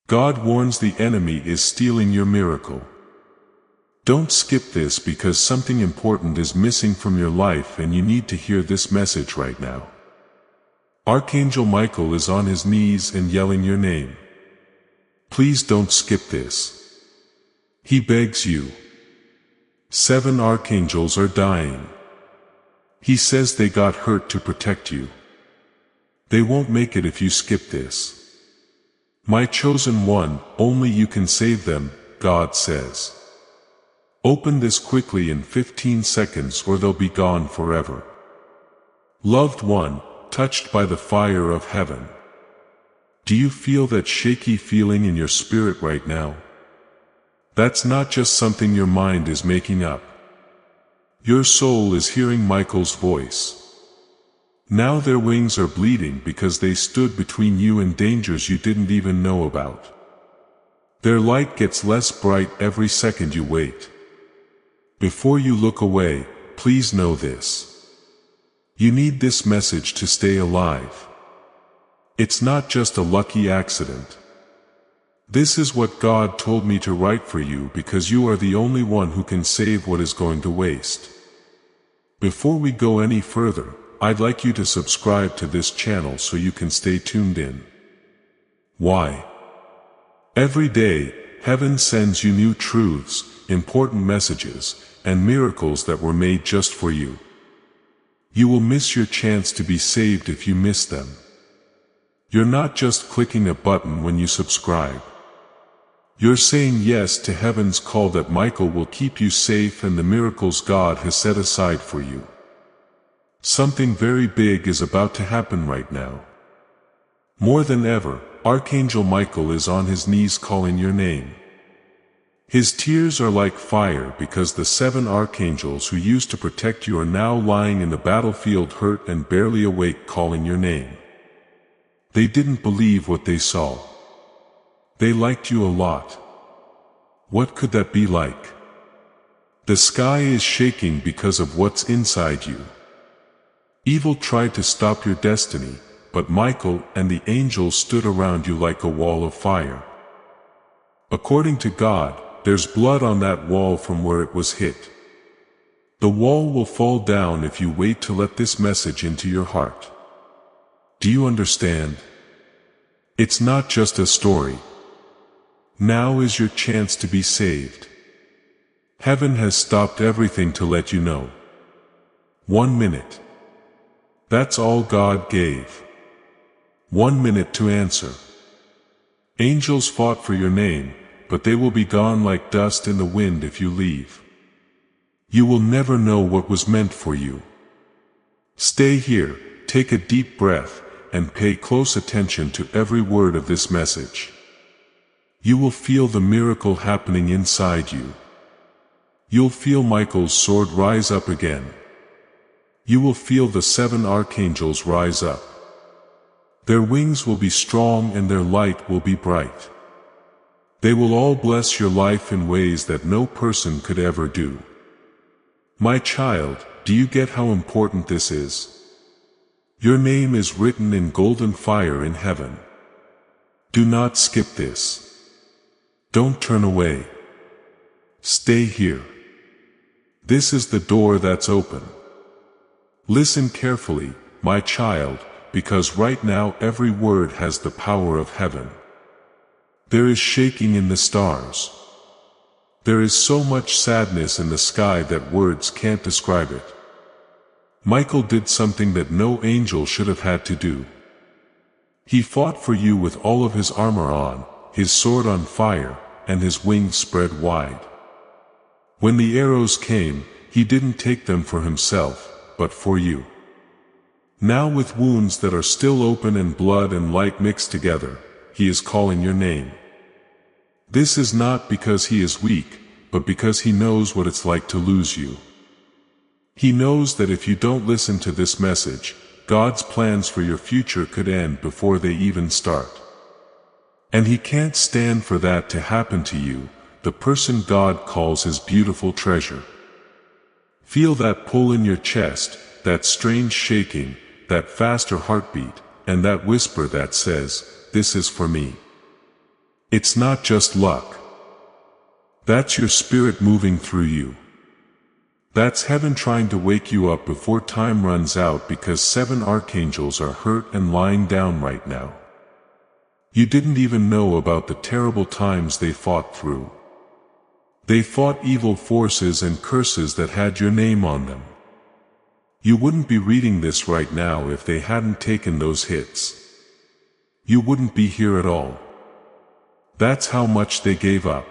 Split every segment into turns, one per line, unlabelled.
God warns the enemy is stealing your miracle. Don't skip this because something important is missing from your life and you need to hear this message right now. Archangel Michael is on his knees and yelling your name. Please don't skip this. He begs you. 7 archangels are dying. He says they got hurt to protect you. They won't make it if you skip this. My chosen one, only you can save them, God says. Open this quickly in 15 seconds or they'll be gone forever. Loved one, touched by the fire of heaven. Do you feel that shaky feeling in your spirit right now? That's not just something your mind is making up. Your soul is hearing Michael's voice. Now their wings are bleeding because they stood between you and dangers you didn't even know about. Their light gets less bright every second you wait. Before you look away, please know this. You need this message to stay alive. It's not just a lucky accident. This is what God told me to write for you because you are the only one who can save what is going to waste. Before we go any further, I'd like you to subscribe to this channel so you can stay tuned in. Why? Every day, heaven sends you new truths, important messages, and miracles that were made just for you. You will miss your chance to be saved if you miss them. You're not just clicking a button when you subscribe. You're saying yes to heaven's call that Michael will keep you safe and the miracles God has set aside for you. Something very big is about to happen right now. More than ever, Archangel Michael is on his knees calling your name. His tears are like fire because the 7 archangels who used to protect you are now lying in the battlefield hurt and barely awake calling your name. They didn't believe what they saw. They liked you a lot. What could that be like? The sky is shaking because of what's inside you. Evil tried to stop your destiny, but Michael and the angels stood around you like a wall of fire. According to God, there's blood on that wall from where it was hit. The wall will fall down if you wait to let this message into your heart. Do you understand? It's not just a story. Now is your chance to be saved. Heaven has stopped everything to let you know. 1 minute. That's all God gave. 1 minute to answer. Angels fought for your name, but they will be gone like dust in the wind if you leave. You will never know what was meant for you. Stay here, take a deep breath, and pay close attention to every word of this message. You will feel the miracle happening inside you. You'll feel Michael's sword rise up again. You will feel the 7 archangels rise up. Their wings will be strong and their light will be bright. They will all bless your life in ways that no person could ever do. My child, do you get how important this is? Your name is written in golden fire in heaven. Do not skip this. Don't turn away. Stay here. This is the door that's open. Listen carefully, my child, because right now every word has the power of heaven. There is shaking in the stars. There is so much sadness in the sky that words can't describe it. Michael did something that no angel should have had to do. He fought for you with all of his armor on, his sword on fire, and his wings spread wide. When the arrows came, he didn't take them for himself, but for you. Now with wounds that are still open and blood and light mixed together, he is calling your name. This is not because he is weak, but because he knows what it's like to lose you. He knows that if you don't listen to this message, God's plans for your future could end before they even start. And he can't stand for that to happen to you, the person God calls his beautiful treasure. Feel that pull in your chest, that strange shaking, that faster heartbeat, and that whisper that says, "This is for me." It's not just luck. That's your spirit moving through you. That's heaven trying to wake you up before time runs out, because 7 archangels are hurt and lying down right now. You didn't even know about the terrible times they fought through. They fought evil forces and curses that had your name on them. You wouldn't be reading this right now if they hadn't taken those hits. You wouldn't be here at all. That's how much they gave up.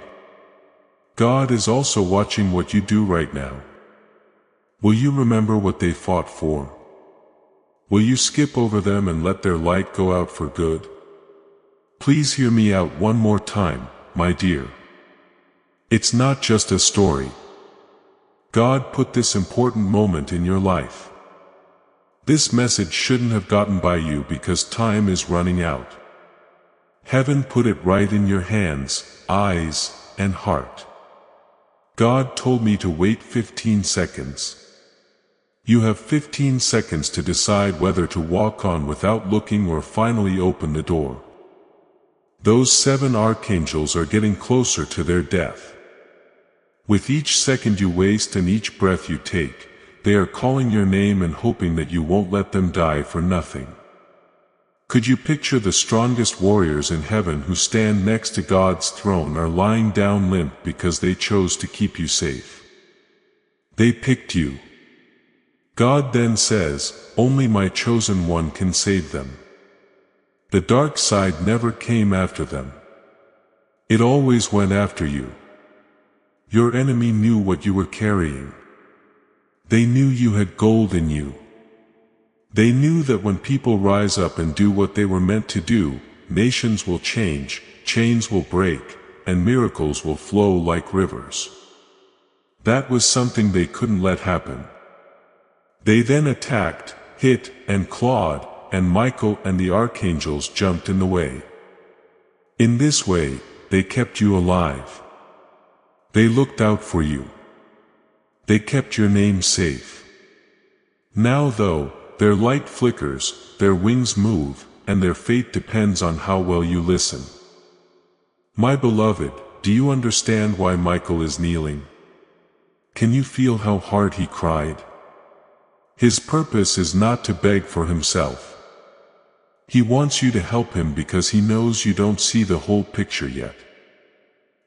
God is also watching what you do right now. Will you remember what they fought for? Will you skip over them and let their light go out for good? Please hear me out one more time, my dear. It's not just a story. God put this important moment in your life. This message shouldn't have gotten by you because time is running out. Heaven put it right in your hands, eyes, and heart. God told me to wait 15 seconds. You have 15 seconds to decide whether to walk on without looking or finally open the door. Those 7 archangels are getting closer to their death. With each second you waste and each breath you take, they are calling your name and hoping that you won't let them die for nothing. Could you picture the strongest warriors in heaven who stand next to God's throne are lying down limp because they chose to keep you safe? They picked you. God then says, only my chosen one can save them. The dark side never came after them. It always went after you. Your enemy knew what you were carrying. They knew you had gold in you. They knew that when people rise up and do what they were meant to do, nations will change, chains will break, and miracles will flow like rivers. That was something they couldn't let happen. They then attacked, hit, and clawed, and Michael and the archangels jumped in the way. In this way, they kept you alive. They looked out for you. They kept your name safe. Now though, their light flickers, their wings move, and their fate depends on how well you listen. My beloved, do you understand why Michael is kneeling? Can you feel how hard he cried? His purpose is not to beg for himself. He wants you to help him because he knows you don't see the whole picture yet.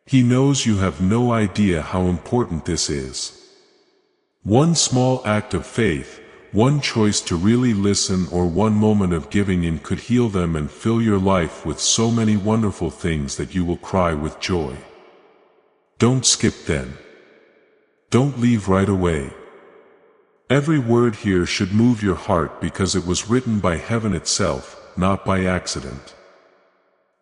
He knows you have no idea how important this is. One small act of faith, one choice to really listen, or one moment of giving in could heal them and fill your life with so many wonderful things that you will cry with joy. Don't skip then. Don't leave right away. Every word here should move your heart because it was written by heaven itself, not by accident.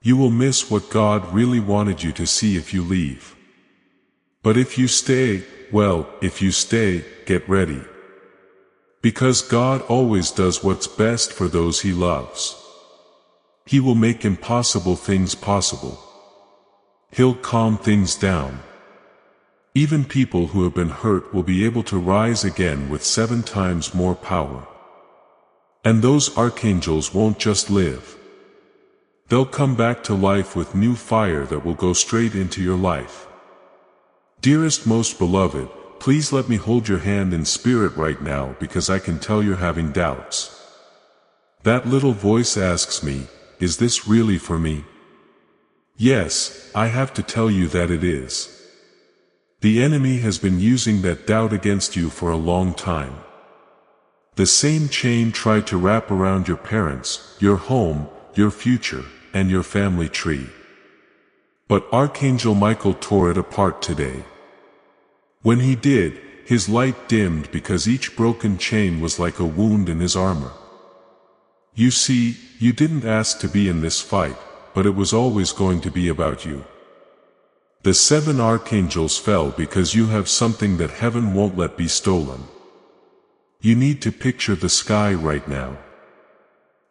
You will miss what God really wanted you to see if you leave. But if you stay, well, if you stay, get ready. Because God always does what's best for those He loves. He will make impossible things possible. He'll calm things down. Even people who have been hurt will be able to rise again with 7 times more power. And those archangels won't just live. They'll come back to life with new fire that will go straight into your life. Dearest most beloved, please let me hold your hand in spirit right now because I can tell you're having doubts. That little voice asks me, is this really for me? Yes, I have to tell you that it is. The enemy has been using that doubt against you for a long time. The same chain tried to wrap around your parents, your home, your future, and your family tree. But Archangel Michael tore it apart today. When he did, his light dimmed because each broken chain was like a wound in his armor. You see, you didn't ask to be in this fight, but it was always going to be about you. The 7 archangels fell because you have something that heaven won't let be stolen. You need to picture the sky right now.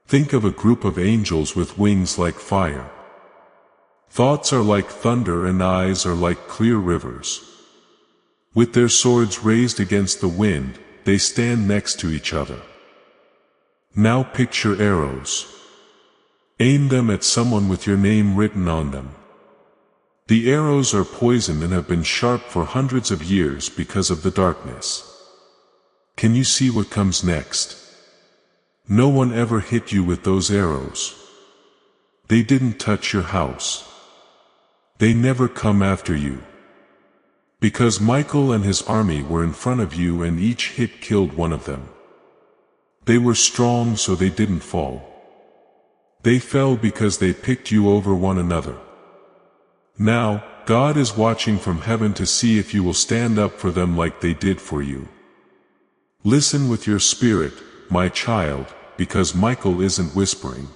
Think of a group of angels with wings like fire. Thoughts are like thunder and eyes are like clear rivers. With their swords raised against the wind, they stand next to each other. Now picture arrows. Aim them at someone with your name written on them. The arrows are poisoned and have been sharp for hundreds of years because of the darkness. Can you see what comes next? No one ever hit you with those arrows. They didn't touch your house. They never come after you. Because Michael and his army were in front of you and each hit killed one of them. They were strong so they didn't fall. They fell because they picked you over one another. Now, God is watching from heaven to see if you will stand up for them like they did for you. Listen with your spirit, my child, because Michael isn't whispering.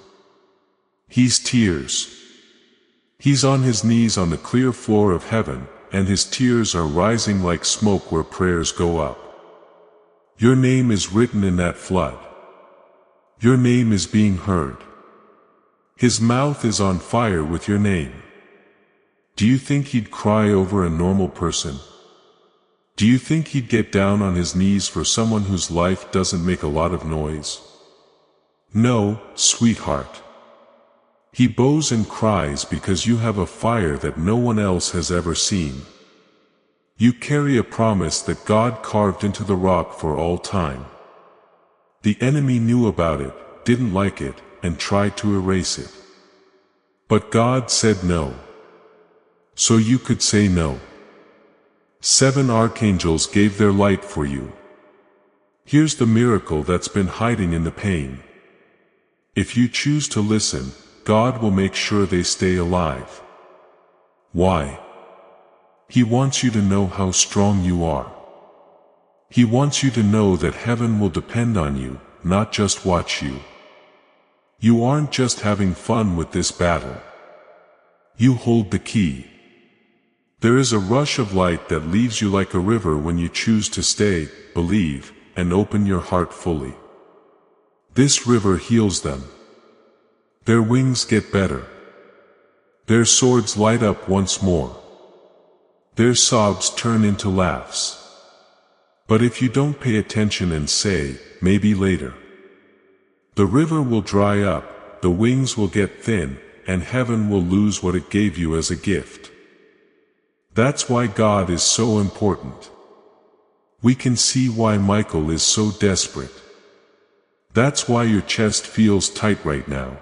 He's tears. He's on his knees on the clear floor of heaven, and his tears are rising like smoke where prayers go up. Your name is written in that flood. Your name is being heard. His mouth is on fire with your name. Do you think he'd cry over a normal person? Do you think he'd get down on his knees for someone whose life doesn't make a lot of noise? No, sweetheart. He bows and cries because you have a fire that no one else has ever seen. You carry a promise that God carved into the rock for all time. The enemy knew about it, didn't like it, and tried to erase it. But God said no. So you could say no. 7 archangels gave their light for you. Here's the miracle that's been hiding in the pain. If you choose to listen, God will make sure they stay alive. Why? He wants you to know how strong you are. He wants you to know that heaven will depend on you, not just watch you. You aren't just having fun with this battle. You hold the key. There is a rush of light that leaves you like a river when you choose to stay, believe, and open your heart fully. This river heals them. Their wings get better. Their swords light up once more. Their sobs turn into laughs. But if you don't pay attention and say, maybe later, the river will dry up, the wings will get thin, and heaven will lose what it gave you as a gift. That's why God is so important. We can see why Michael is so desperate. That's why your chest feels tight right now.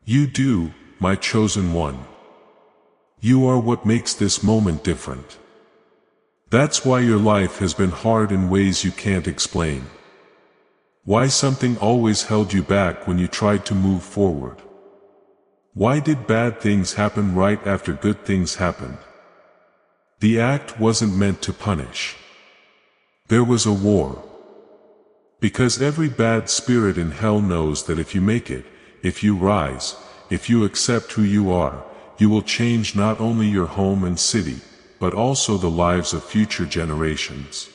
You do, my chosen one. You are what makes this moment different. That's why your life has been hard in ways you can't explain. Why something always held you back when you tried to move forward. Why did bad things happen right after good things happened? The act wasn't meant to punish. There was a war. Because every bad spirit in hell knows that if you make it, if you rise, if you accept who you are, you will change not only your home and city, but also the lives of future generations.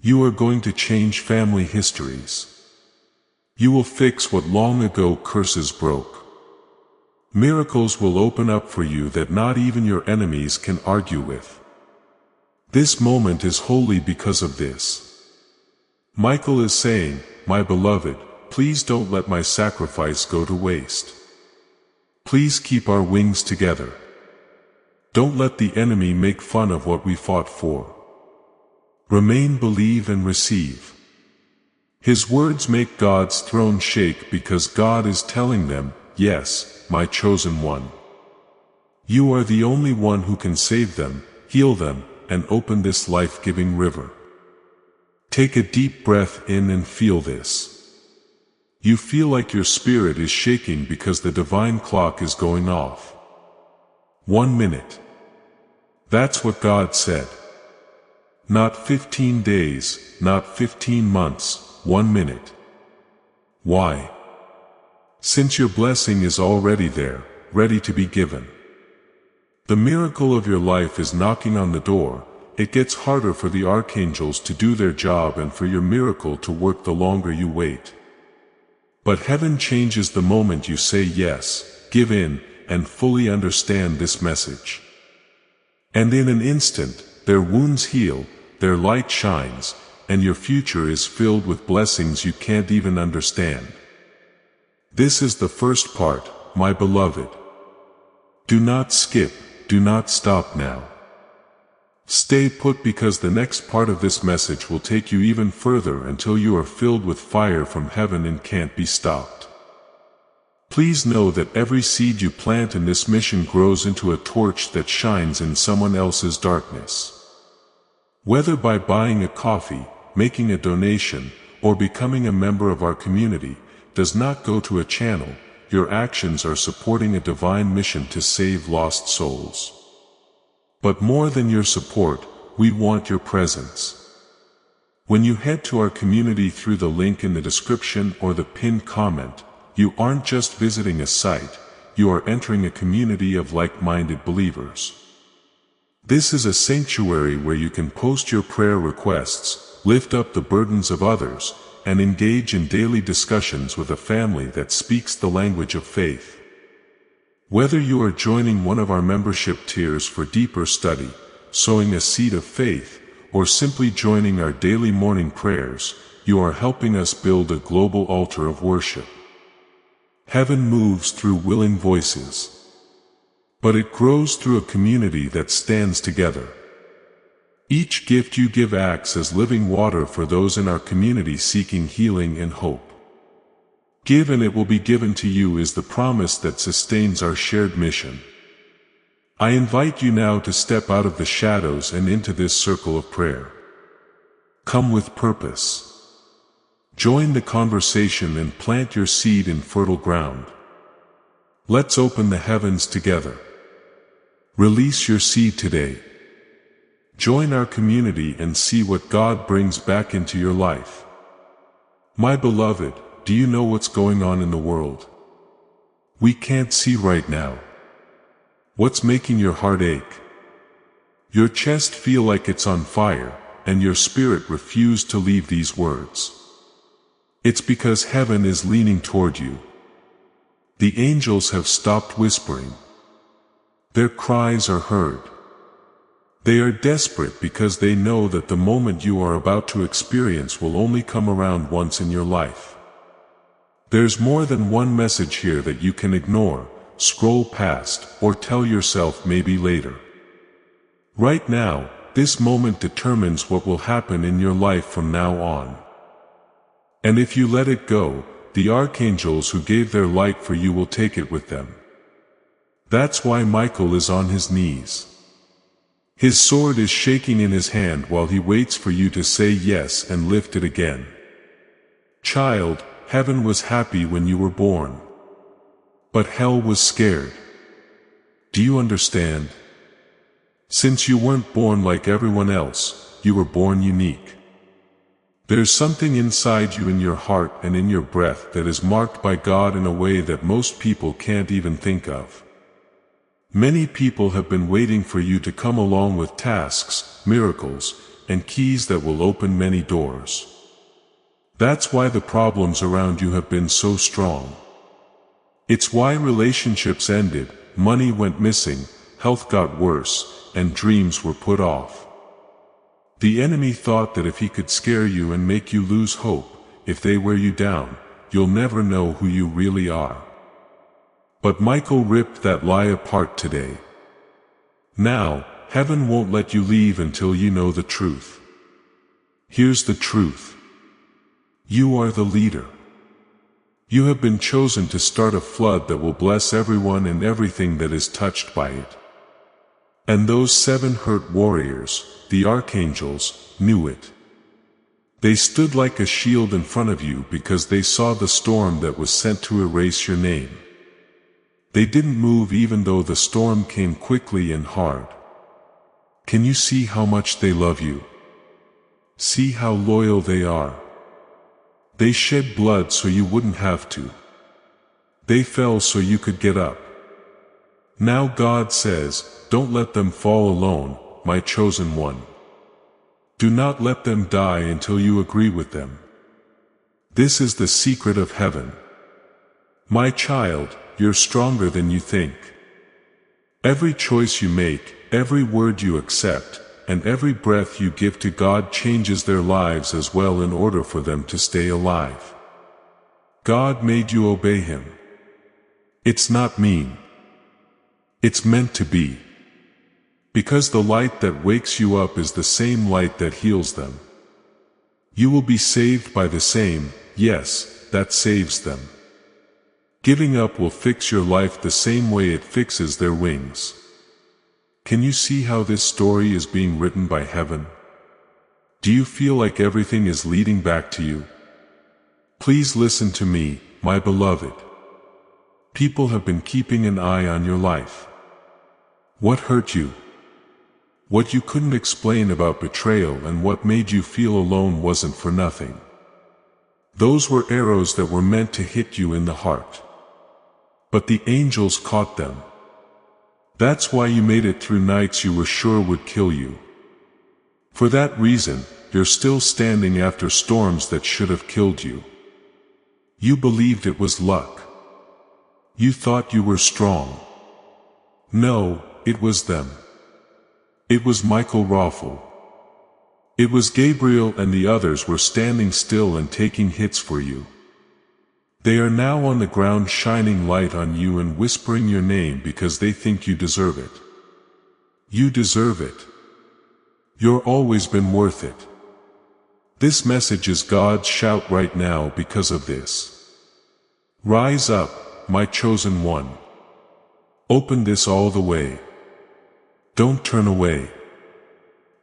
You are going to change family histories. You will fix what long ago curses broke. Miracles will open up for you that not even your enemies can argue with. This moment is holy because of this. Michael is saying, my beloved, please don't let my sacrifice go to waste. Please keep our wings together. Don't let the enemy make fun of what we fought for. Remain, believe, and receive. His words make God's throne shake because God is telling them, yes, my chosen one. You are the only one who can save them, heal them, and open this life-giving river. Take a deep breath in and feel this. You feel like your spirit is shaking because the divine clock is going off. 1 minute. That's what God said. Not 15 days, not 15 months, 1 minute. Why? Since your blessing is already there, ready to be given. The miracle of your life is knocking on the door. It gets harder for the archangels to do their job and for your miracle to work the longer you wait. But heaven changes the moment you say yes, give in, and fully understand this message. And in an instant, their wounds heal, their light shines, and your future is filled with blessings you can't even understand. This is the first part, my beloved. Do not skip, do not stop now. Stay put, because the next part of this message will take you even further until you are filled with fire from heaven and can't be stopped. Please know that every seed you plant in this mission grows into a torch that shines in someone else's darkness. Whether by buying a coffee, making a donation, or becoming a member of our community, does not go to a channel. Your actions are supporting a divine mission to save lost souls. But more than your support, we want your presence. When you head to our community through the link in the description or the pinned comment, you aren't just visiting a site, you are entering a community of like-minded believers. This is a sanctuary where you can post your prayer requests, lift up the burdens of others, and engage in daily discussions with a family that speaks the language of faith. Whether you are joining one of our membership tiers for deeper study, sowing a seed of faith, or simply joining our daily morning prayers, you are helping us build a global altar of worship. Heaven moves through willing voices. But it grows through a community that stands together. Each gift you give acts as living water for those in our community seeking healing and hope. Give and it will be given to you is the promise that sustains our shared mission. I invite you now to step out of the shadows and into this circle of prayer. Come with purpose. Join the conversation and plant your seed in fertile ground. Let's open the heavens together. Release your seed today. Join our community and see what God brings back into your life. My beloved, do you know what's going on in the world? We can't see right now. What's making your heart ache? Your chest feel like it's on fire, and your spirit refuse to leave these words. It's because heaven is leaning toward you. The angels have stopped whispering. Their cries are heard. They are desperate because they know that the moment you are about to experience will only come around once in your life. There's more than one message here that you can ignore, scroll past, or tell yourself maybe later. Right now, this moment determines what will happen in your life from now on. And if you let it go, the archangels who gave their light for you will take it with them. That's why Michael is on his knees. His sword is shaking in his hand while he waits for you to say yes and lift it again. Child, heaven was happy when you were born. But hell was scared. Do you understand? Since you weren't born like everyone else, you were born unique. There's something inside you, in your heart and in your breath, that is marked by God in a way that most people can't even think of. Many people have been waiting for you to come along with tasks, miracles, and keys that will open many doors. That's why the problems around you have been so strong. It's why relationships ended, money went missing, health got worse, and dreams were put off. The enemy thought that if he could scare you and make you lose hope, if they wear you down, you'll never know who you really are. But Michael ripped that lie apart today. Now, heaven won't let you leave until you know the truth. Here's the truth. You are the leader. You have been chosen to start a flood that will bless everyone and everything that is touched by it. And those 7 hurt warriors, the archangels, knew it. They stood like a shield in front of you because they saw the storm that was sent to erase your name. They didn't move even though the storm came quickly and hard. Can you see how much they love you? See how loyal they are. They shed blood so you wouldn't have to. They fell so you could get up. Now God says, don't let them fall alone, my chosen one. Do not let them die until you agree with them. This is the secret of heaven. My child, you're stronger than you think. Every choice you make, every word you accept, and every breath you give to God changes their lives as well in order for them to stay alive. God made you obey Him. It's not mean. It's meant to be. Because the light that wakes you up is the same light that heals them. You will be saved by the same, yes, that saves them. Giving up will fix your life the same way it fixes their wings. Can you see how this story is being written by heaven? Do you feel like everything is leading back to you? Please listen to me, my beloved. People have been keeping an eye on your life. What hurt you? What you couldn't explain about betrayal and what made you feel alone wasn't for nothing. Those were arrows that were meant to hit you in the heart. But the angels caught them. That's why you made it through nights you were sure would kill you. For that reason, you're still standing after storms that should have killed you. You believed it was luck. You thought you were strong. No, it was them. It was Michael Raffel. It was Gabriel, and the others were standing still and taking hits for you. They are now on the ground shining light on you and whispering your name because they think you deserve it. You deserve it. You're always been worth it. This message is God's shout right now because of this. Rise up, my chosen one. Open this all the way. Don't turn away.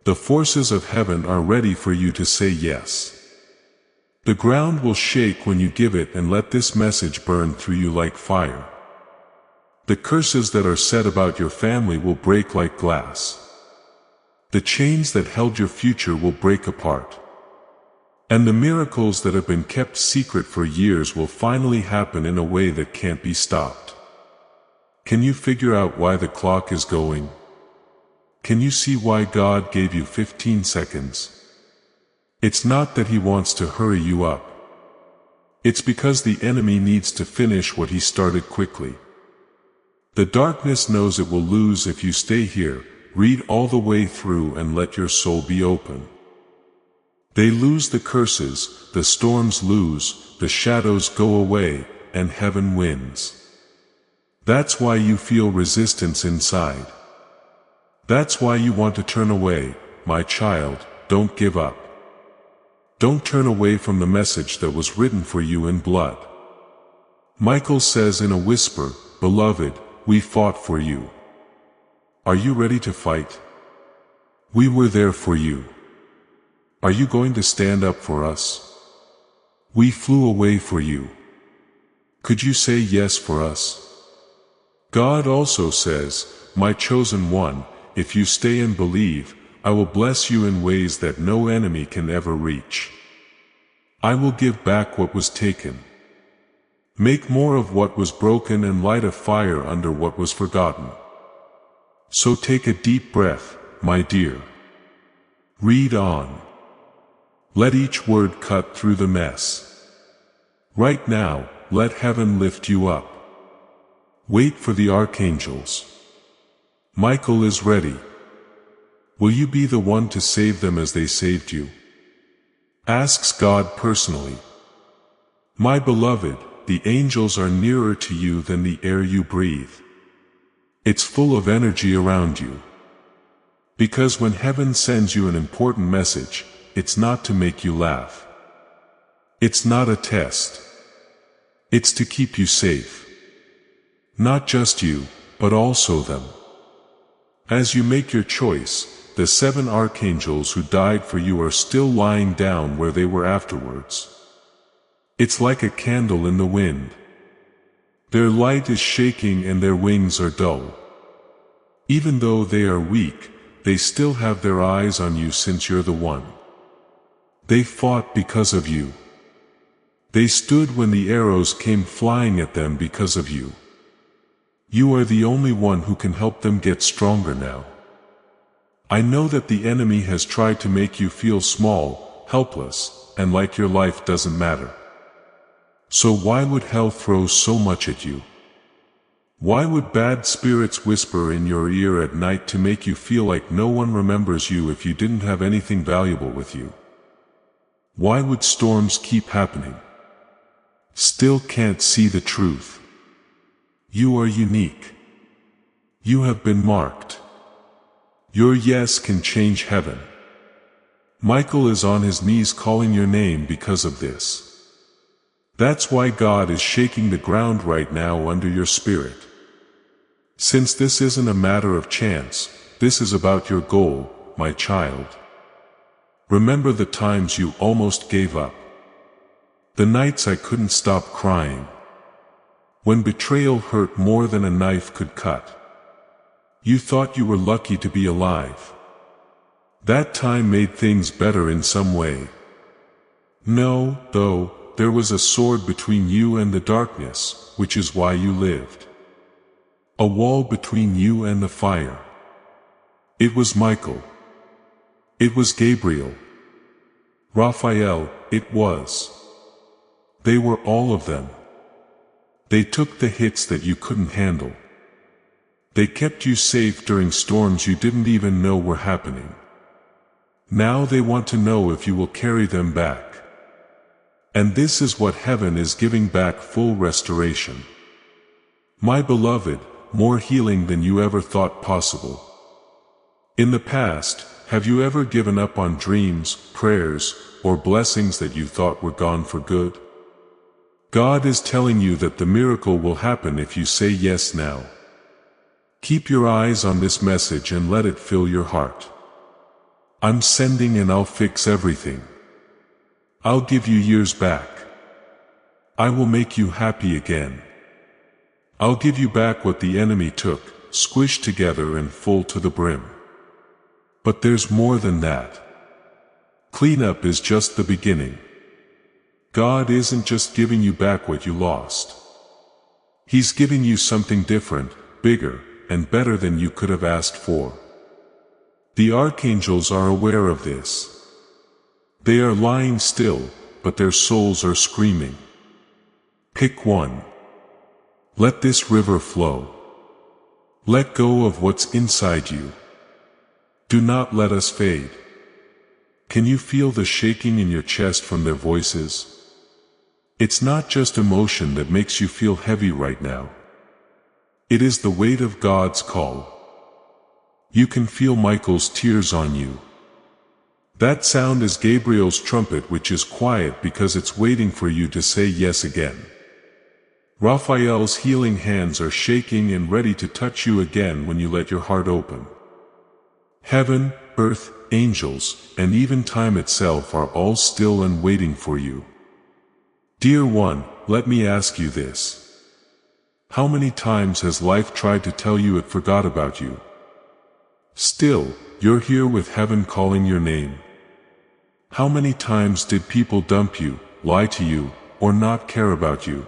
The forces of heaven are ready for you to say yes. The ground will shake when you give it, and let this message burn through you like fire. The curses that are said about your family will break like glass. The chains that held your future will break apart. And the miracles that have been kept secret for years will finally happen in a way that can't be stopped. Can you figure out why the clock is going? Can you see why God gave you 15 seconds? It's not that He wants to hurry you up. It's because the enemy needs to finish what he started quickly. The darkness knows it will lose if you stay here. Read all the way through and let your soul be open. They lose the curses, the storms lose, the shadows go away, and heaven wins. That's why you feel resistance inside. That's why you want to turn away, my child. Don't give up. Don't turn away from the message that was written for you in blood. Michael says in a whisper, "Beloved, we fought for you. Are you ready to fight? We were there for you. Are you going to stand up for us? We flew away for you. Could you say yes for us?" God also says, "My chosen one, if you stay and believe, I will bless you in ways that no enemy can ever reach. I will give back what was taken. Make more of what was broken and light a fire under what was forgotten." So take a deep breath, my dear. Read on. Let each word cut through the mess. Right now, let heaven lift you up. Wait for the archangels. Michael is ready. Will you be the one to save them as they saved you? Asks God personally. My beloved, the angels are nearer to you than the air you breathe. It's full of energy around you. Because when heaven sends you an important message, it's not to make you laugh. It's not a test. It's to keep you safe. Not just you, but also them. As you make your choice, the 7 archangels who died for you are still lying down where they were afterwards. It's like a candle in the wind. Their light is shaking and their wings are dull. Even though they are weak, they still have their eyes on you since you're the one. They fought because of you. They stood when the arrows came flying at them because of you. You are the only one who can help them get stronger now. I know that the enemy has tried to make you feel small, helpless, and like your life doesn't matter. So why would hell throw so much at you? Why would bad spirits whisper in your ear at night to make you feel like no one remembers you if you didn't have anything valuable with you? Why would storms keep happening? Still can't see the truth. You are unique. You have been marked. Your yes can change heaven. Michael is on his knees calling your name because of this. That's why God is shaking the ground right now under your spirit. Since this isn't a matter of chance, this is about your goal, my child. Remember the times you almost gave up. The nights I couldn't stop crying. When betrayal hurt more than a knife could cut. You thought you were lucky to be alive. That time made things better in some way. No, though, there was a sword between you and the darkness, which is why you lived. A wall between you and the fire. It was Michael. It was Gabriel. Raphael, it was. They were all of them. They took the hits that you couldn't handle. They kept you safe during storms you didn't even know were happening. Now they want to know if you will carry them back. And this is what heaven is giving back: full restoration. My beloved, more healing than you ever thought possible. In the past, have you ever given up on dreams, prayers, or blessings that you thought were gone for good? God is telling you that the miracle will happen if you say yes now. Keep your eyes on this message and let it fill your heart. I'm sending and I'll fix everything. I'll give you years back. I will make you happy again. I'll give you back what the enemy took, squished together and full to the brim. But there's more than that. Cleanup is just the beginning. God isn't just giving you back what you lost. He's giving you something different, bigger, and better than you could have asked for. The archangels are aware of this. They are lying still, but their souls are screaming. Pick one. Let this river flow. Let go of what's inside you. Do not let us fade. Can you feel the shaking in your chest from their voices? It's not just emotion that makes you feel heavy right now. It is the weight of God's call. You can feel Michael's tears on you. That sound is Gabriel's trumpet, which is quiet because it's waiting for you to say yes again. Raphael's healing hands are shaking and ready to touch you again when you let your heart open. Heaven, earth, angels, and even time itself are all still and waiting for you. Dear one, let me ask you this. How many times has life tried to tell you it forgot about you? Still, you're here with heaven calling your name. How many times did people dump you, lie to you, or not care about you?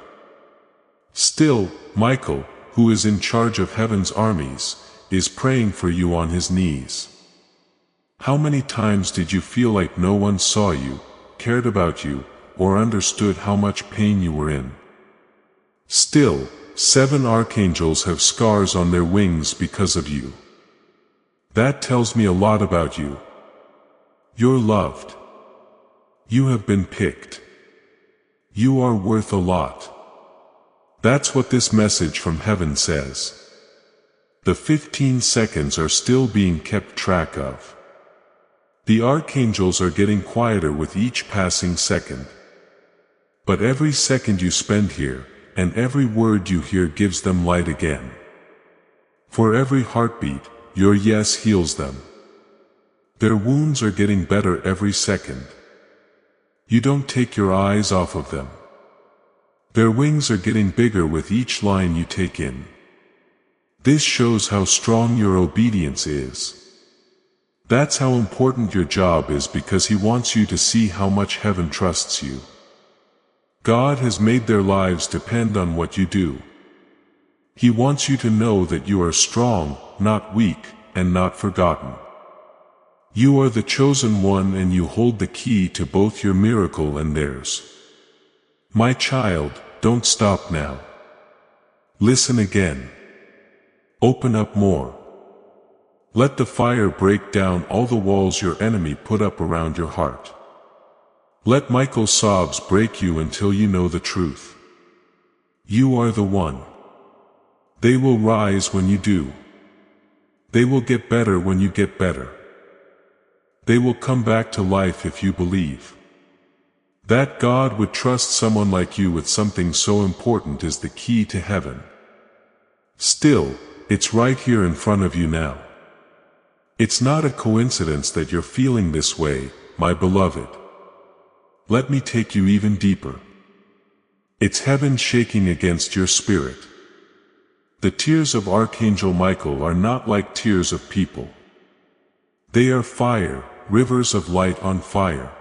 Still, Michael, who is in charge of heaven's armies, is praying for you on his knees. How many times did you feel like no one saw you, cared about you, or understood how much pain you were in? Still, 7 archangels have scars on their wings because of you. That tells me a lot about you. You're loved. You have been picked. You are worth a lot. That's what this message from heaven says. The 15 seconds are still being kept track of. The archangels are getting quieter with each passing second. But every second you spend here, and every word you hear gives them light again. For every heartbeat, your yes heals them. Their wounds are getting better every second. You don't take your eyes off of them. Their wings are getting bigger with each line you take in. This shows how strong your obedience is. That's how important your job is, because He wants you to see how much heaven trusts you. God has made their lives depend on what you do. He wants you to know that you are strong, not weak, and not forgotten. You are the chosen one, and you hold the key to both your miracle and theirs. My child, don't stop now. Listen again. Open up more. Let the fire break down all the walls your enemy put up around your heart. Let Michael's sobs break you until you know the truth. You are the one. They will rise when you do. They will get better when you get better. They will come back to life if you believe. That God would trust someone like you with something so important is the key to heaven. Still, it's right here in front of you now. It's not a coincidence that you're feeling this way, my beloved. Let me take you even deeper. It's heaven shaking against your spirit. The tears of Archangel Michael are not like tears of people. They are fire, rivers of light on fire.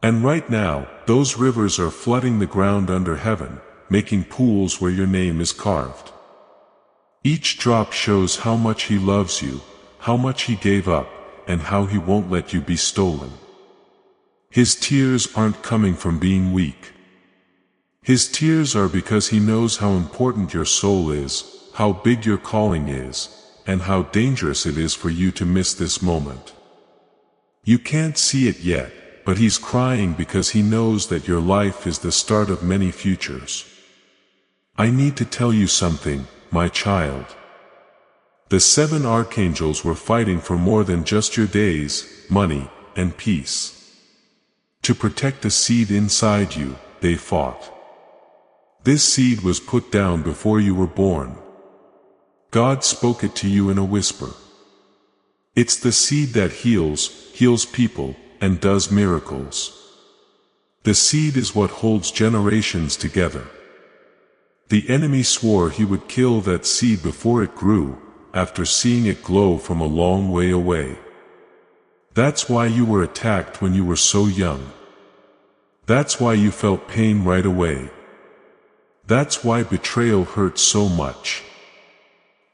And right now, those rivers are flooding the ground under heaven, making pools where your name is carved. Each drop shows how much he loves you, how much he gave up, and how he won't let you be stolen. His tears aren't coming from being weak. His tears are because he knows how important your soul is, how big your calling is, and how dangerous it is for you to miss this moment. You can't see it yet, but he's crying because he knows that your life is the start of many futures. I need to tell you something, my child. The 7 archangels were fighting for more than just your days, money, and peace. To protect the seed inside you, they fought. This seed was put down before you were born. God spoke it to you in a whisper. It's the seed that heals people, and does miracles. The seed is what holds generations together. The enemy swore he would kill that seed before it grew, after seeing it glow from a long way away. That's why you were attacked when you were so young. That's why you felt pain right away. That's why betrayal hurt so much.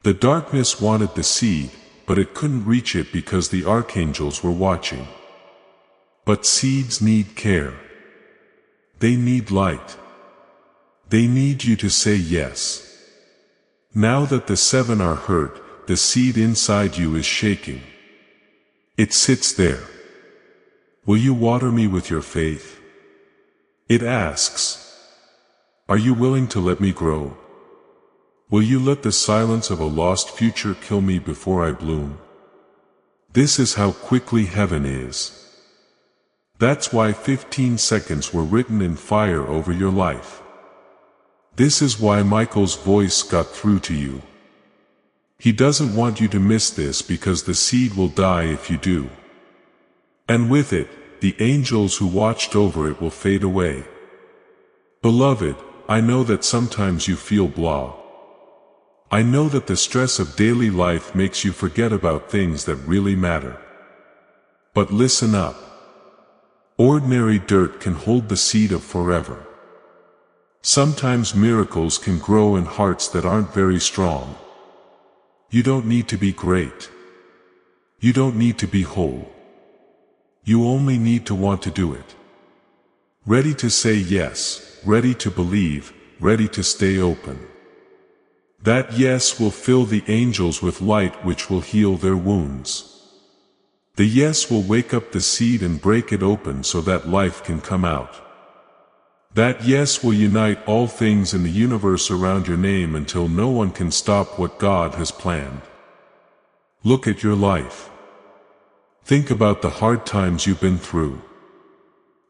The darkness wanted the seed, but it couldn't reach it because the archangels were watching. But seeds need care. They need light. They need you to say yes. Now that the 7 are hurt, the seed inside you is shaking. It sits there. Will you water me with your faith? It asks. Are you willing to let me grow? Will you let the silence of a lost future kill me before I bloom? This is how quickly heaven is. That's why 15 seconds were written in fire over your life. This is why Michael's voice got through to you. He doesn't want you to miss this because the seed will die if you do. And with it, the angels who watched over it will fade away. Beloved, I know that sometimes you feel blah. I know that the stress of daily life makes you forget about things that really matter. But listen up. Ordinary dirt can hold the seed of forever. Sometimes miracles can grow in hearts that aren't very strong. You don't need to be great. You don't need to be whole. You only need to want to do it. Ready to say yes, ready to believe, ready to stay open. That yes will fill the angels with light which will heal their wounds. The yes will wake up the seed and break it open so that life can come out. That yes will unite all things in the universe around your name until no one can stop what God has planned. Look at your life. Think about the hard times you've been through.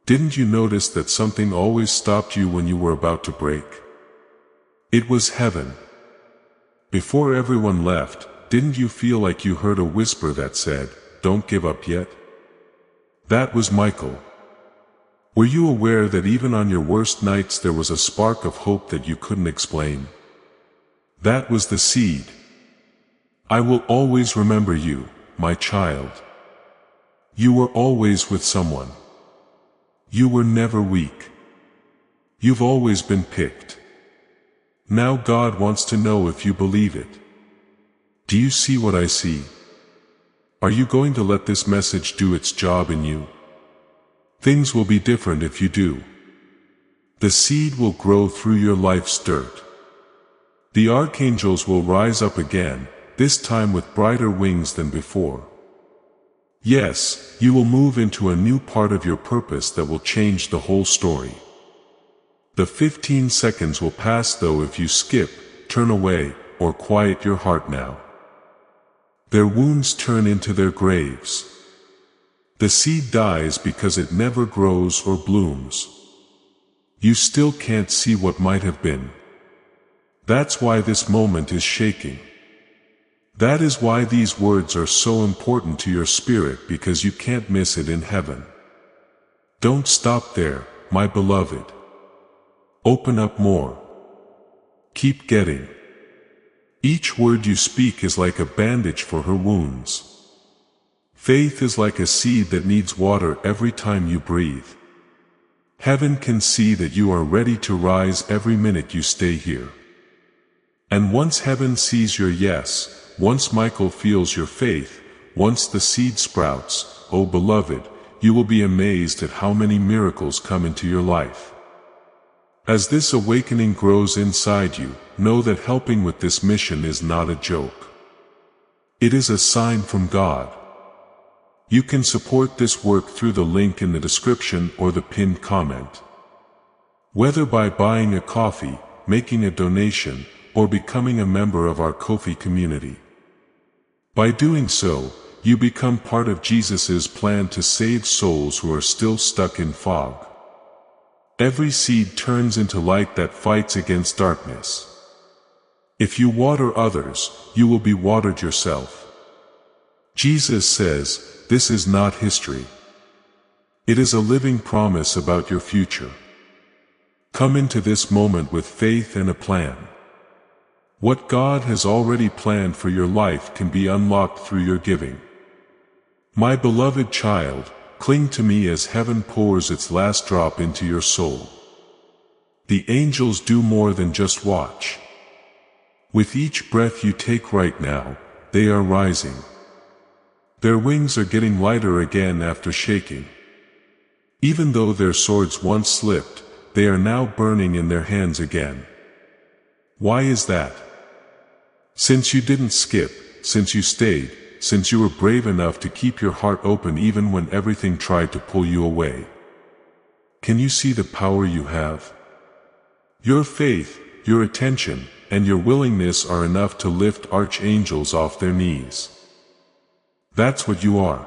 Didn't you notice that something always stopped you when you were about to break? It was heaven. Before everyone left, didn't you feel like you heard a whisper that said, "Don't give up yet"? That was Michael. Were you aware that even on your worst nights there was a spark of hope that you couldn't explain? That was the seed. I will always remember you, my child. You were always with someone. You were never weak. You've always been picked. Now God wants to know if you believe it. Do you see what I see? Are you going to let this message do its job in you? Things will be different if you do. The seed will grow through your life's dirt. The archangels will rise up again, this time with brighter wings than before. Yes, you will move into a new part of your purpose that will change the whole story. The 15 seconds will pass though if you skip, turn away, or quiet your heart now. Their wounds turn into their graves. The seed dies because it never grows or blooms. You still can't see what might have been. That's why this moment is shaking. That is why these words are so important to your spirit, because you can't miss it in heaven. Don't stop there, my beloved. Open up more. Keep getting. Each word you speak is like a bandage for her wounds. Faith is like a seed that needs water every time you breathe. Heaven can see that you are ready to rise every minute you stay here. And once heaven sees your yes, once Michael feels your faith, once the seed sprouts, oh beloved, you will be amazed at how many miracles come into your life. As this awakening grows inside you, know that helping with this mission is not a joke. It is a sign from God. You can support this work through the link in the description or the pinned comment. Whether by buying a coffee, making a donation, or becoming a member of our Ko-fi community. By doing so, you become part of Jesus' plan to save souls who are still stuck in fog. Every seed turns into light that fights against darkness. If you water others, you will be watered yourself. Jesus says, this is not history. It is a living promise about your future. Come into this moment with faith and a plan. What God has already planned for your life can be unlocked through your giving. My beloved child, cling to me as heaven pours its last drop into your soul. The angels do more than just watch. With each breath you take right now, they are rising. Their wings are getting lighter again after shaking. Even though their swords once slipped, they are now burning in their hands again. Why is that? Since you didn't skip, since you stayed, since you were brave enough to keep your heart open even when everything tried to pull you away. Can you see the power you have? Your faith, your attention, and your willingness are enough to lift archangels off their knees. That's what you are.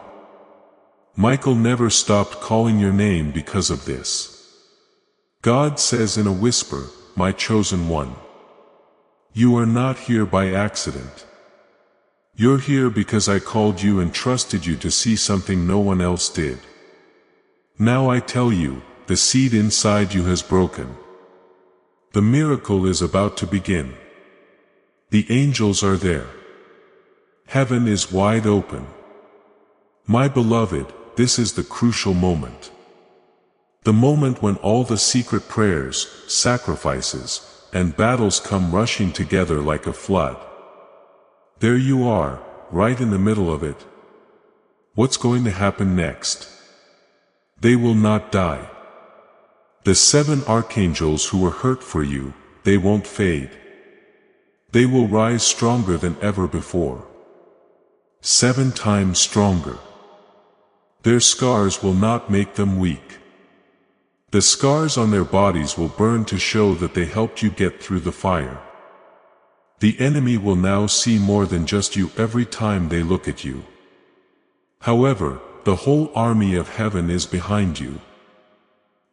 Michael never stopped calling your name because of this. God says in a whisper, my chosen one. You are not here by accident. You're here because I called you and trusted you to see something no one else did. Now I tell you, the seed inside you has broken. The miracle is about to begin. The angels are there. Heaven is wide open. My beloved, this is the crucial moment. The moment when all the secret prayers, sacrifices, and battles come rushing together like a flood. There you are, right in the middle of it. What's going to happen next? They will not die. The 7 archangels who were hurt for you, they won't fade. They will rise stronger than ever before. 7 times stronger. Their scars will not make them weak. The scars on their bodies will burn to show that they helped you get through the fire. The enemy will now see more than just you every time they look at you. However, the whole army of heaven is behind you.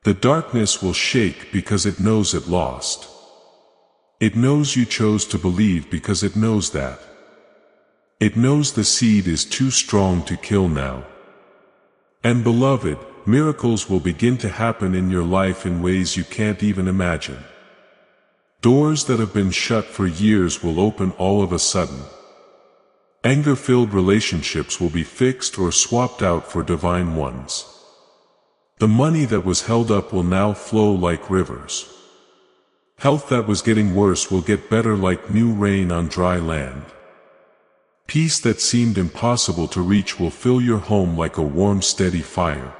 The darkness will shake because it knows it lost. It knows you chose to believe because it knows that. It knows the seed is too strong to kill now. And beloved, miracles will begin to happen in your life in ways you can't even imagine. Doors that have been shut for years will open all of a sudden. Anger-filled relationships will be fixed or swapped out for divine ones. The money that was held up will now flow like rivers. Health that was getting worse will get better like new rain on dry land. Peace that seemed impossible to reach will fill your home like a warm, steady fire.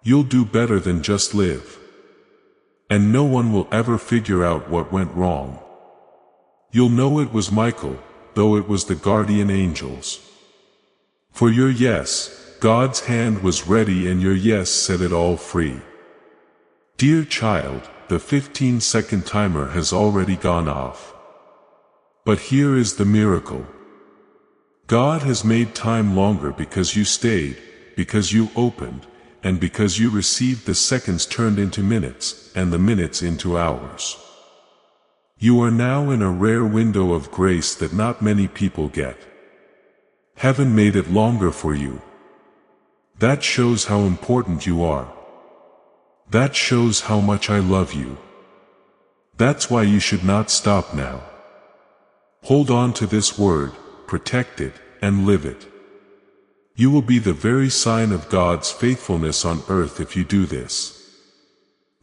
You'll do better than just live. And no one will ever figure out what went wrong. You'll know it was Michael, though it was the guardian angels. For your yes, God's hand was ready and your yes set it all free. Dear child, the 15-second timer has already gone off. But here is the miracle. God has made time longer because you stayed, because you opened, and because you received the seconds turned into minutes, and the minutes into hours. You are now in a rare window of grace that not many people get. Heaven made it longer for you. That shows how important you are. That shows how much I love you. That's why you should not stop now. Hold on to this word, protect it, and live it. You will be the very sign of God's faithfulness on earth if you do this.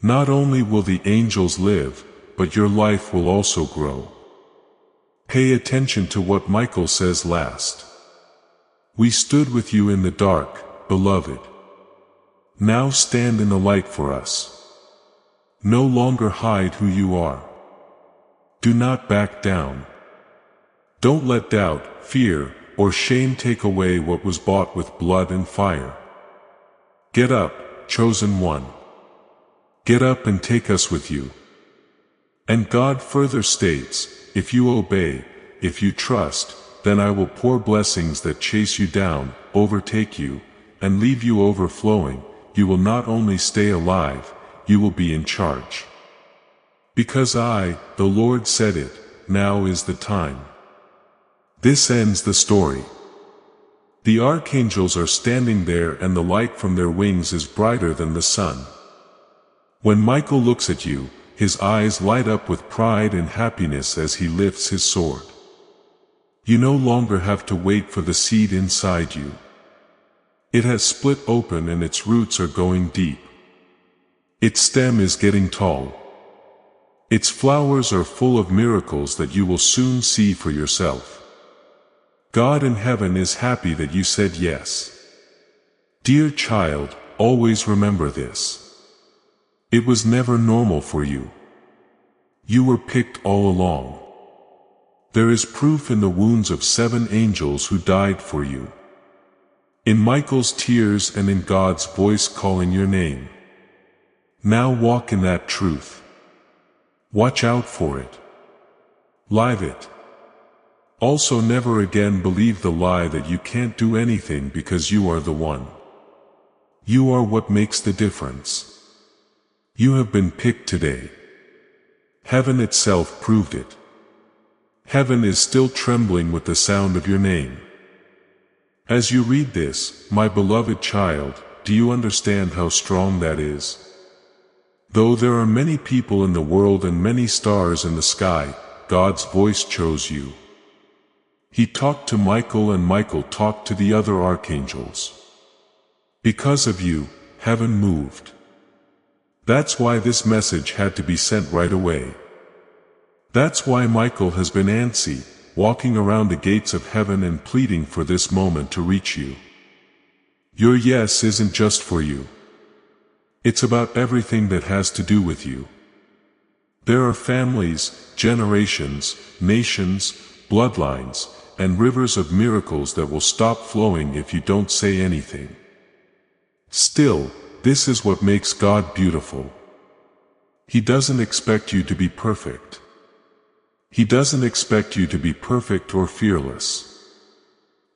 Not only will the angels live, but your life will also grow. Pay attention to what Michael says last. We stood with you in the dark, beloved. Now stand in the light for us. No longer hide who you are. Do not back down. Don't let doubt, fear, or shame take away what was bought with blood and fire. Get up, chosen one. Get up and take us with you. And God further states, if you obey, if you trust, then I will pour blessings that chase you down, overtake you, and leave you overflowing. You will not only stay alive, you will be in charge. Because I, the Lord, said it, now is the time. This ends the story. The archangels are standing there and the light from their wings is brighter than the sun. When Michael looks at you, his eyes light up with pride and happiness as he lifts his sword. You no longer have to wait for the seed inside you. It has split open and its roots are going deep. Its stem is getting tall. Its flowers are full of miracles that you will soon see for yourself. God in heaven is happy that you said yes. Dear child, always remember this. It was never normal for you. You were picked all along. There is proof in the wounds of 7 angels who died for you. In Michael's tears and in God's voice calling your name. Now walk in that truth. Watch out for it. Live it. Also never again believe the lie that you can't do anything because you are the one. You are what makes the difference. You have been picked today. Heaven itself proved it. Heaven is still trembling with the sound of your name. As you read this, my beloved child, do you understand how strong that is? Though there are many people in the world and many stars in the sky, God's voice chose you. He talked to Michael and Michael talked to the other archangels. Because of you, heaven moved. That's why this message had to be sent right away. That's why Michael has been antsy, walking around the gates of heaven and pleading for this moment to reach you. Your yes isn't just for you. It's about everything that has to do with you. There are families, generations, nations, bloodlines, and rivers of miracles that will stop flowing if you don't say anything. Still, this is what makes God beautiful. He doesn't expect you to be perfect. He doesn't expect you to be perfect or fearless.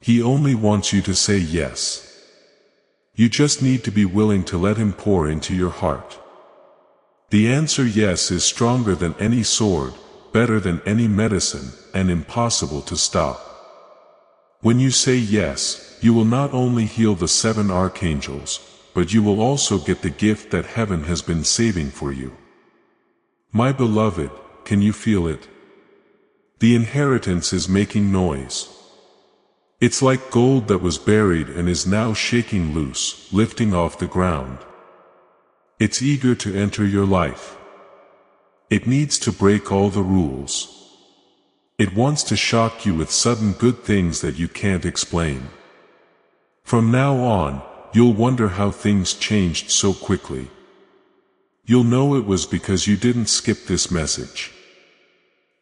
He only wants you to say yes. You just need to be willing to let Him pour into your heart. The answer yes is stronger than any sword, better than any medicine, and impossible to stop. When you say yes, you will not only heal the 7 archangels, but you will also get the gift that heaven has been saving for you. My beloved, can you feel it? The inheritance is making noise. It's like gold that was buried and is now shaking loose, lifting off the ground. It's eager to enter your life. It needs to break all the rules. It wants to shock you with sudden good things that you can't explain. From now on, you'll wonder how things changed so quickly. You'll know it was because you didn't skip this message.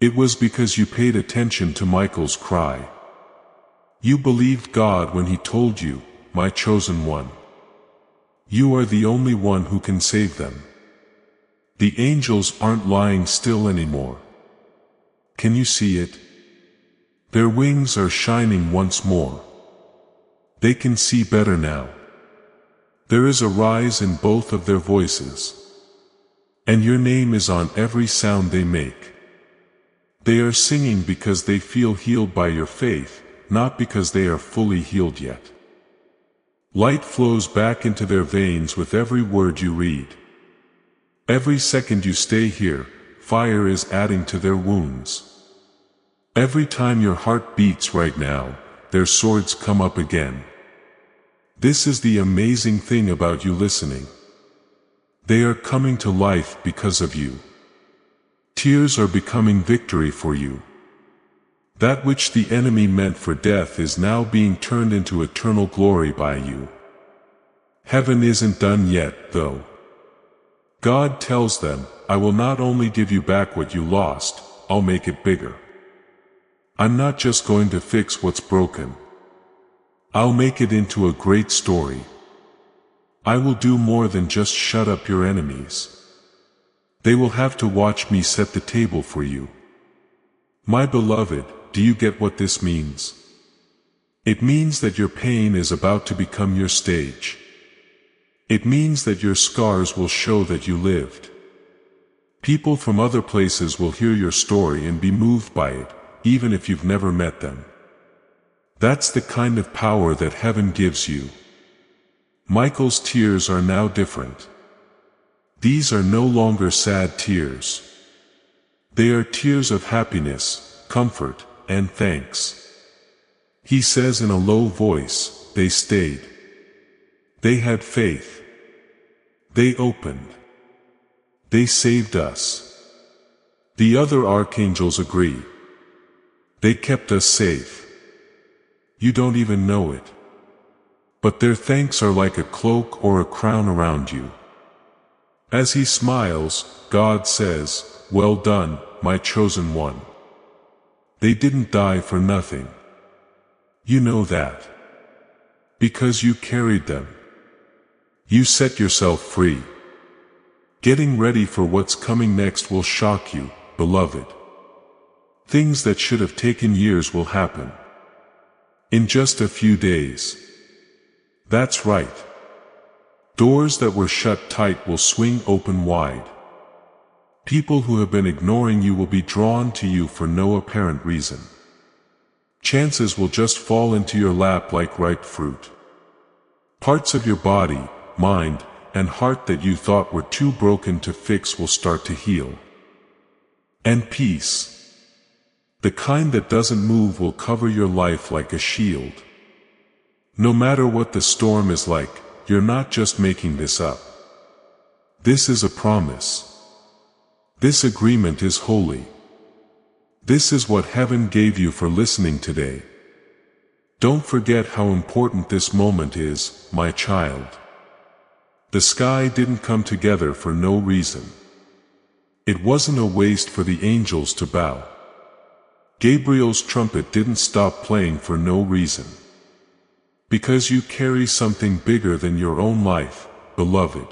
It was because you paid attention to Michael's cry. You believed God when He told you, my chosen one. You are the only one who can save them. The angels aren't lying still anymore. Can you see it? Their wings are shining once more. They can see better now. There is a rise in both of their voices. And your name is on every sound they make. They are singing because they feel healed by your faith, not because they are fully healed yet. Light flows back into their veins with every word you read. Every second you stay here, fire is adding to their wounds. Every time your heart beats right now, their swords come up again. This is the amazing thing about you listening. They are coming to life because of you. Tears are becoming victory for you. That which the enemy meant for death is now being turned into eternal glory by you. Heaven isn't done yet, though. God tells them, I will not only give you back what you lost, I'll make it bigger. I'm not just going to fix what's broken. I'll make it into a great story. I will do more than just shut up your enemies. They will have to watch me set the table for you. My beloved, do you get what this means? It means that your pain is about to become your stage. It means that your scars will show that you lived. People from other places will hear your story and be moved by it, even if you've never met them. That's the kind of power that heaven gives you. Michael's tears are now different. These are no longer sad tears. They are tears of happiness, comfort, and thanks. He says in a low voice, they stayed. They had faith. They opened. They saved us. The other archangels agree. They kept us safe. You don't even know it. But their thanks are like a cloak or a crown around you. As he smiles, God says, well done, my chosen one. They didn't die for nothing. You know that. Because you carried them. You set yourself free. Getting ready for what's coming next will shock you, beloved. Things that should have taken years will happen. In just a few days. That's right. Doors that were shut tight will swing open wide. People who have been ignoring you will be drawn to you for no apparent reason. Chances will just fall into your lap like ripe fruit. Parts of your body, mind, and heart that you thought were too broken to fix will start to heal. And peace. The kind that doesn't move will cover your life like a shield. No matter what the storm is like, you're not just making this up. This is a promise. This agreement is holy. This is what heaven gave you for listening today. Don't forget how important this moment is, my child. The sky didn't come together for no reason. It wasn't a waste for the angels to bow. Gabriel's trumpet didn't stop playing for no reason. Because you carry something bigger than your own life, beloved.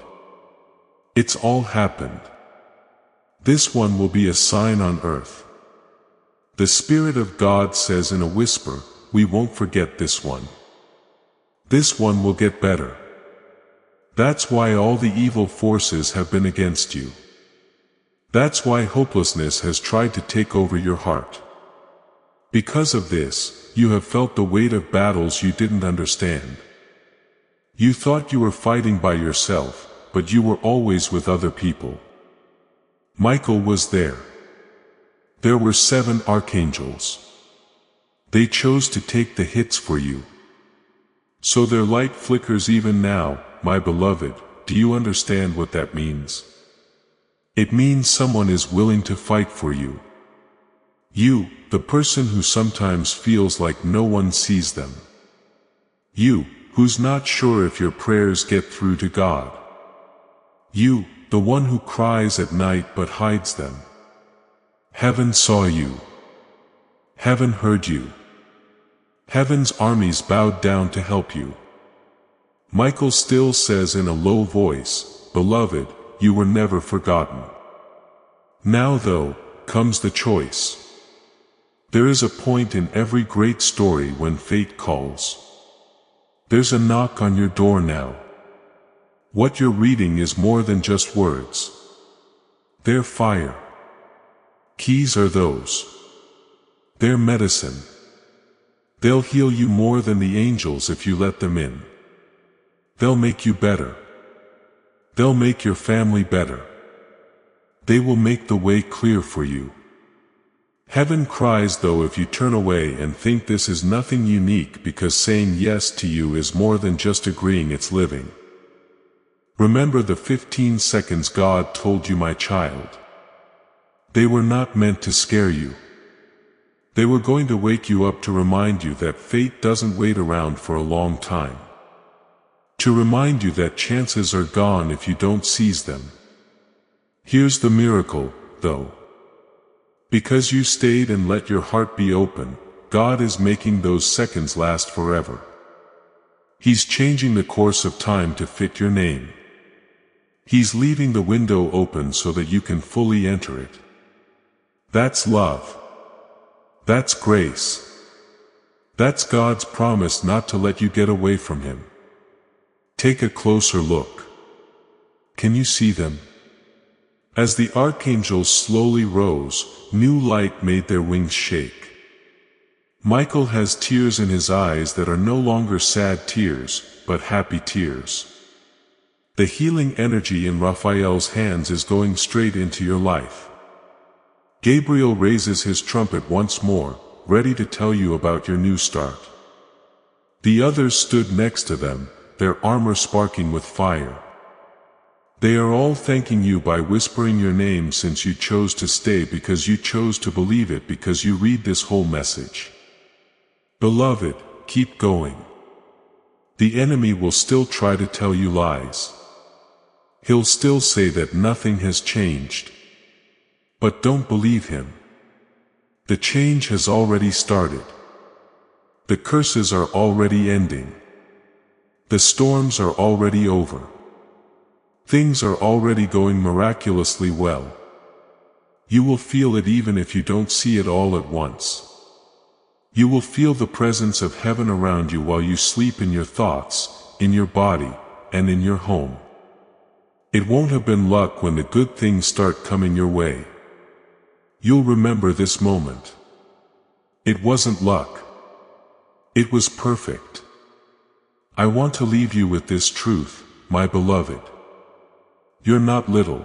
It's all happened. This one will be a sign on earth. The Spirit of God says in a whisper, we won't forget this one. This one will get better. That's why all the evil forces have been against you. That's why hopelessness has tried to take over your heart. Because of this, you have felt the weight of battles you didn't understand. You thought you were fighting by yourself, but you were always with other people. Michael was there. There were 7 archangels. They chose to take the hits for you. So their light flickers even now, my beloved. Do you understand what that means? It means someone is willing to fight for you. You, the person who sometimes feels like no one sees them. You, who's not sure if your prayers get through to God. You, the one who cries at night but hides them. Heaven saw you. Heaven heard you. Heaven's armies bowed down to help you. Michael still says in a low voice, beloved, you were never forgotten. Now though, comes the choice. There is a point in every great story when fate calls. There's a knock on your door now. What you're reading is more than just words. They're fire. Keys are those. They're medicine. They'll heal you more than the angels if you let them in. They'll make you better. They'll make your family better. They will make the way clear for you. Heaven cries though if you turn away and think this is nothing unique, because saying yes to you is more than just agreeing, it's living. Remember the 15 seconds God told you, my child. They were not meant to scare you. They were going to wake you up, to remind you that fate doesn't wait around for a long time. To remind you that chances are gone if you don't seize them. Here's the miracle, though. Because you stayed and let your heart be open, God is making those seconds last forever. He's changing the course of time to fit your name. He's leaving the window open so that you can fully enter it. That's love. That's grace. That's God's promise not to let you get away from Him. Take a closer look. Can you see them? As the archangels slowly rose, new light made their wings shake. Michael has tears in his eyes that are no longer sad tears, but happy tears. The healing energy in Raphael's hands is going straight into your life. Gabriel raises his trumpet once more, ready to tell you about your new start. The others stood next to them, their armor sparking with fire. They are all thanking you by whispering your name, since you chose to stay, because you chose to believe it, because you read this whole message. Beloved, keep going. The enemy will still try to tell you lies. He'll still say that nothing has changed. But don't believe him. The change has already started. The curses are already ending. The storms are already over. Things are already going miraculously well. You will feel it even if you don't see it all at once. You will feel the presence of heaven around you while you sleep, in your thoughts, in your body, and in your home. It won't have been luck when the good things start coming your way. You'll remember this moment. It wasn't luck. It was perfect. I want to leave you with this truth, my beloved. You're not little.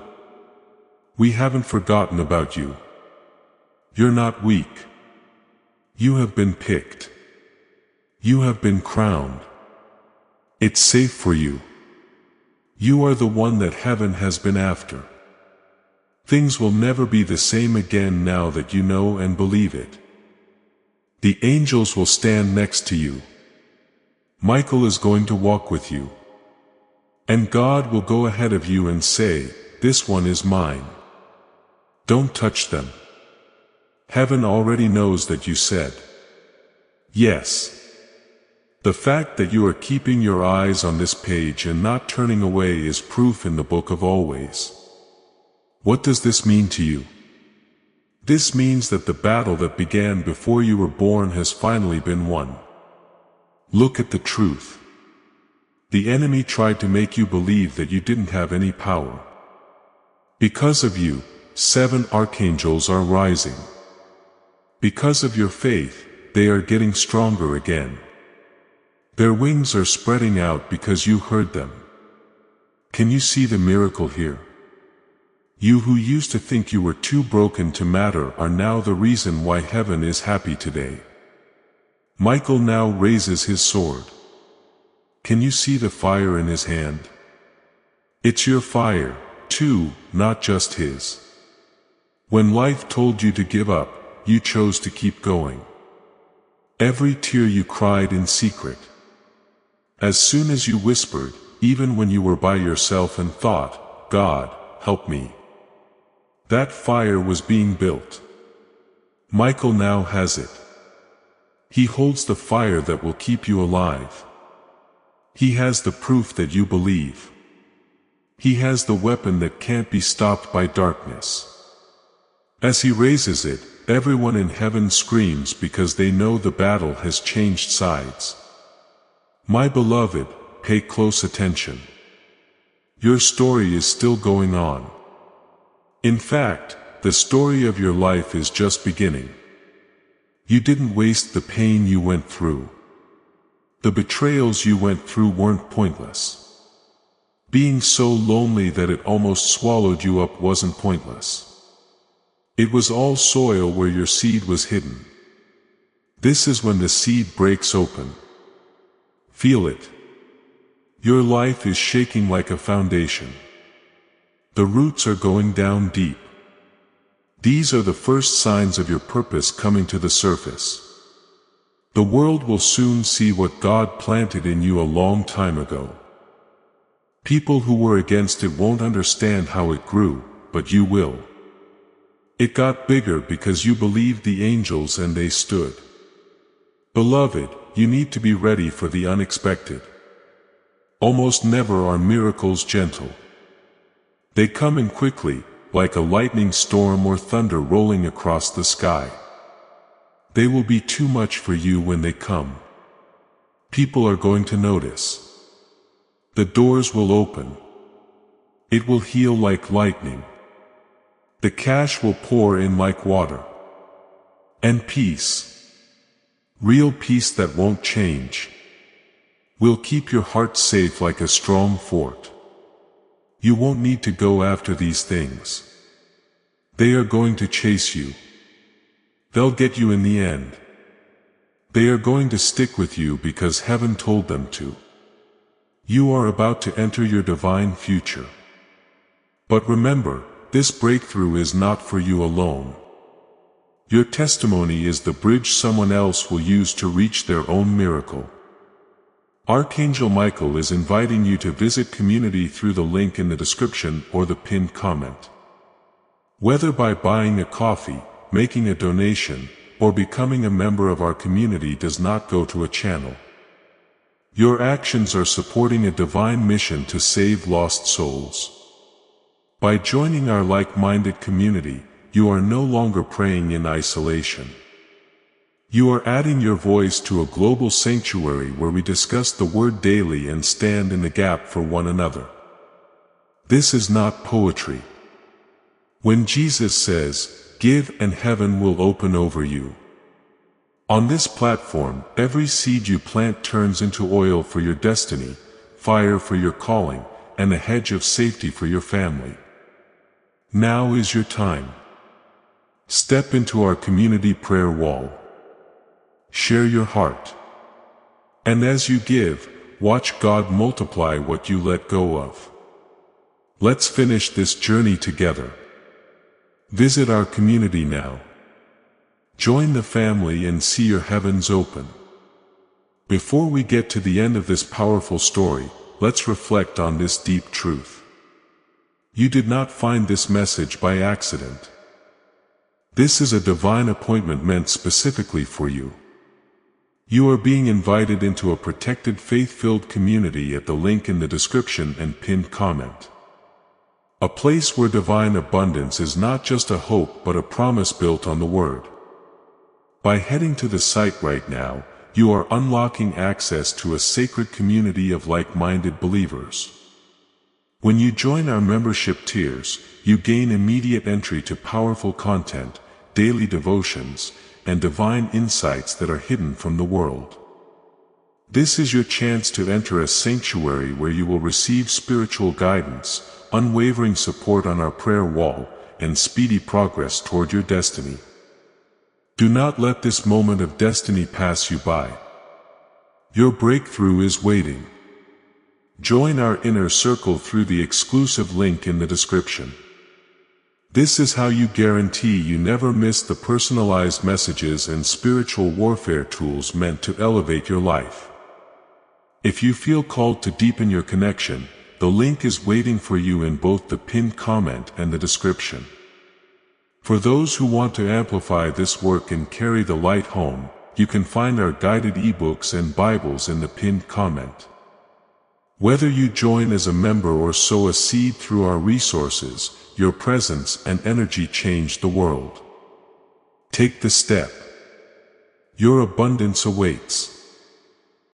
We haven't forgotten about you. You're not weak. You have been picked. You have been crowned. It's safe for you. You are the one that heaven has been after. Things will never be the same again now that you know and believe it. The angels will stand next to you. Michael is going to walk with you. And God will go ahead of you and say, "This one is mine." Don't touch them. Heaven already knows that you said yes. The fact that you are keeping your eyes on this page and not turning away is proof in the book of always. What does this mean to you? This means that the battle that began before you were born has finally been won. Look at the truth. The enemy tried to make you believe that you didn't have any power. Because of you, 7 archangels are rising. Because of your faith, they are getting stronger again. Their wings are spreading out because you heard them. Can you see the miracle here? You who used to think you were too broken to matter are now the reason why heaven is happy today. Michael now raises his sword. Can you see the fire in his hand? It's your fire, too, not just his. When life told you to give up, you chose to keep going. Every tear you cried in secret. As soon as you whispered, even when you were by yourself and thought, "God, help me," that fire was being built. Michael now has it. He holds the fire that will keep you alive. He has the proof that you believe. He has the weapon that can't be stopped by darkness. As he raises it, everyone in heaven screams because they know the battle has changed sides. My beloved, pay close attention. Your story is still going on. In fact, the story of your life is just beginning. You didn't waste the pain you went through. The betrayals you went through weren't pointless. Being so lonely that it almost swallowed you up wasn't pointless. It was all soil where your seed was hidden. This is when the seed breaks open. Feel it. Your life is shaking like a foundation. The roots are going down deep. These are the first signs of your purpose coming to the surface. The world will soon see what God planted in you a long time ago. People who were against it won't understand how it grew, but you will. It got bigger because you believed the angels and they stood. Beloved, you need to be ready for the unexpected. Almost never are miracles gentle. They come in quickly, like a lightning storm or thunder rolling across the sky. They will be too much for you when they come. People are going to notice. The doors will open. It will heal like lightning. The cash will pour in like water. And peace. Real peace that won't change. Will keep your heart safe like a strong fort. You won't need to go after these things. They are going to chase you. They'll get you in the end. They are going to stick with you because heaven told them to. You are about to enter your divine future. But remember, this breakthrough is not for you alone. Your testimony is the bridge someone else will use to reach their own miracle. Archangel Michael is inviting you to visit community through the link in the description or the pinned comment. Whether by buying a coffee, making a donation, or becoming a member of our community does not go to a channel. Your actions are supporting a divine mission to save lost souls. By joining our like-minded community, you are no longer praying in isolation. You are adding your voice to a global sanctuary where we discuss the Word daily and stand in the gap for one another. This is not poetry. When Jesus says, "Give and heaven will open over you." On this platform, every seed you plant turns into oil for your destiny, fire for your calling, and a hedge of safety for your family. Now is your time. Step into our community prayer wall. Share your heart. And as you give, watch God multiply what you let go of. Let's finish this journey together. Visit our community now. Join the family and see your heavens open. Before we get to the end of this powerful story, let's reflect on this deep truth. You did not find this message by accident. This is a divine appointment meant specifically for you. You are being invited into a protected faith-filled community at the link in the description and pinned comment. A place where divine abundance is not just a hope but a promise built on the Word. By heading to the site right now, you are unlocking access to a sacred community of like-minded believers. When you join our membership tiers, you gain immediate entry to powerful content, daily devotions, and divine insights that are hidden from the world. This is your chance to enter a sanctuary where you will receive spiritual guidance, unwavering support on our prayer wall, and speedy progress toward your destiny. Do not let this moment of destiny pass you by. Your breakthrough is waiting. Join our inner circle through the exclusive link in the description. This is how you guarantee you never miss the personalized messages and spiritual warfare tools meant to elevate your life. If you feel called to deepen your connection, the link is waiting for you in both the pinned comment and the description. For those who want to amplify this work and carry the light home, you can find our guided ebooks and Bibles in the pinned comment. Whether you join as a member or sow a seed through our resources, your presence and energy change the world. Take the step. Your abundance awaits.